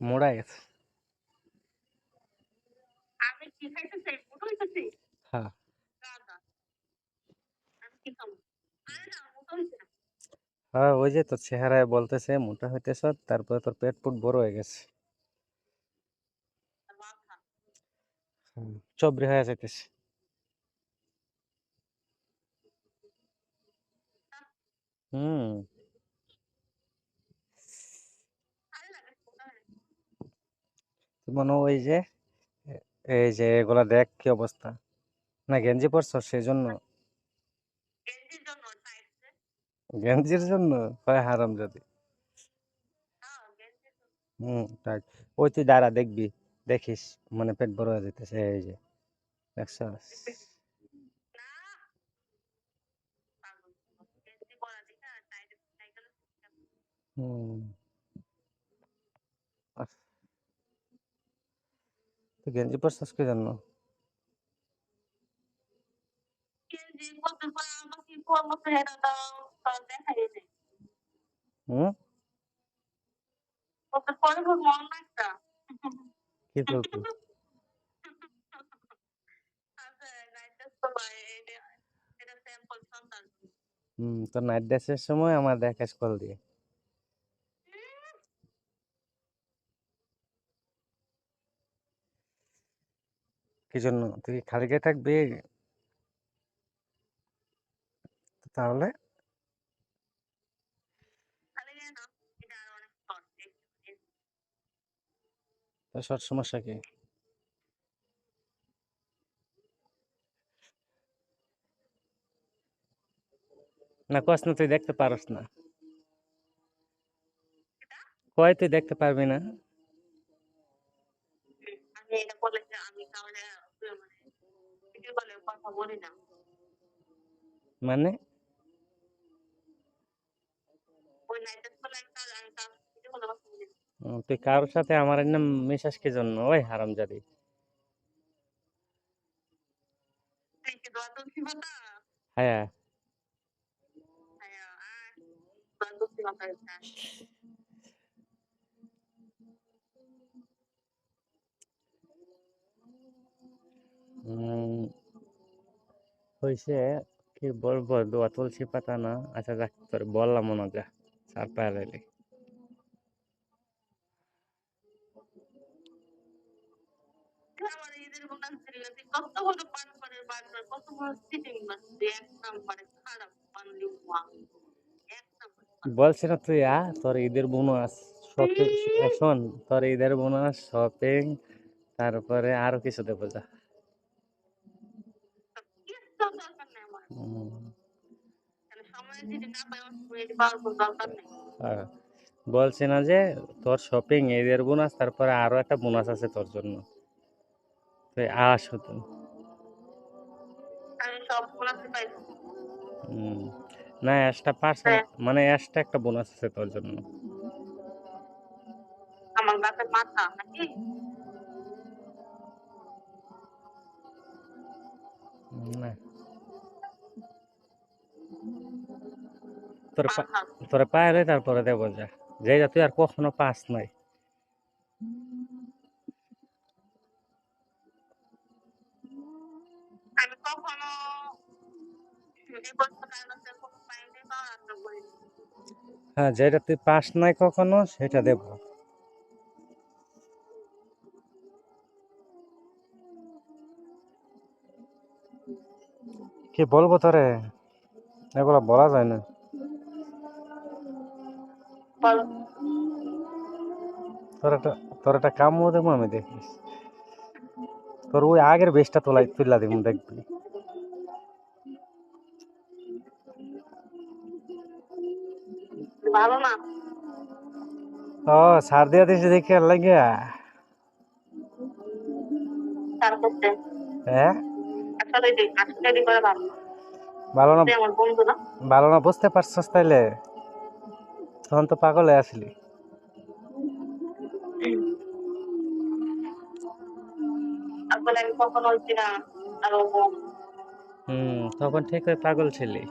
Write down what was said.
মোড়া গেছে। আমি কি খাইতে চাই মোটা হইতেছি হ্যাঁ দাদা আমি কি খাবো আরে না মোটা হইছে না হ্যাঁ, ওই যে তোর চেহারায় বলতেছে মোটা হইতেছ, তারপরে তোর পেট পুট বড় হয়ে গেছে। আর মাথা চবরি হয়ে যাইতেছে। হুম। আরে না মোটা হয়ে মনে হয় ওই যে এই যে এগুলা দেখ কি অবস্থা, না গেঞ্জি পরছ সেই জন্য? গেঞ্জির জন্য টাইট গেঞ্জির জন্য হয় হারাম যদি। হ্যাঁ গেঞ্জির জন্য তাই। ওই তুই দাঁড়া দেখবি, দেখিস মানে পেট বড় হয়ে যেতেছে, এই যে দেখছস? না পাগল গেঞ্জি পরা দেখা টাইট সাইকেল হুম। আহ, তুই গেঞ্জি পরছস কি জন্য? গেঞ্জি কত পরে আমাকে পরবো তো এটা দাও তাও দেখাই নেই হুম। কত পরে মন একটা কি বলবি? আচ্ছা নাইট তো ভাই এটা স্যাম্পল সন্তান তোর নাইট ড্রেসের সময় আমার দেখাস কল দিয়ে। কি জন্য? তুই কি খালি গায়ে থাকবি তাহলে? খালি গায়ে না এটা আর অনেক শর্ট তোর সব সমস্যা কি? না কস না তুই দেখতে পারস না, কয় তুই দেখতে পারবি না? আমি এটা বলে যে আমি তাহলে মানে ভিডিও কলে কথা বলি না মানে ওই নাইটে বলে একটা আমি তার ভিডিও কলে কথা বলি না তুই কারোর সাথে আমার নাম মিশাস কি জন্য ওই হারামজাদি? তুই কি দোয়া তুলসী পাতা হ্যাঁ। হ্যাঁ দোয়া তুলসী পাতা হ্যাঁ উম, হইছে, কি বলবো, দোয়া তুলসী পাতা না। আচ্ছা যাক, তোর বললাম না, যা চার পায়ে লাইলি। আমার ঈদের বোনাস ছিল তুই কত বড় পান করে বারবার কত বড় সিটিং মারছি এক নাম্বারে খারাপ পানলি এক নাম্বার বলছি না তুই তোর ঈদের বোনাস শপিং, শোন, তোর ঈদের বোনাস শপিং, তারপরে আরো কিছু দেবো যা। কিচ্ছু দরকার নেই আমার উম, তাহলে সময় যদি না পাই আমার এটি পাওয়ার কোনো দরকার নেই আর বলছি না যে তোর শপিং ঈদের বোনাস, তারপরে আরো একটা বোনাস আছে তোর জন্য, তুই শুধু। আমি সব বোনাসই পাই উম, না এক্সট্রা পার্সেন্ট, মানে এক্সট্রা একটা বোনাস আছে তোর জন্য। আমার বাপের মাথা নাকি না তোর মাথা তোরে পাইলে তারপরে দেবো যা, যেটা তুই আর কখনো পাস নাই। আমি কখনো এই বছর কাগজে কোনো পাইনি পাওয়ার আশা করিনি হ্যাঁ, যেটা তুই পাস নাই কখনো সেটা দেবো। কি বলবো তোরে, এগুলো বলা যায় না। বলো তোর একটা তোর একটা কামও দেবো আমি, দেখিস। তোর ওই আগের বেশটা তুলা দিব দেখবি। ভালো না ও ছাড় দিয়া দিছি দেখি আর লাগিয়া। তার করতে হ্যাঁ, আসলে করে ভালো না ভালো না, তুই আমার বন্ধু না ভালো না বুঝতে পারছস তাইলে? তখন তো পাগল হয়ে আসলি। আসলে আমি কখনো হচ্ছি না আরো কম তখন ঠিক পাগল ছিলি।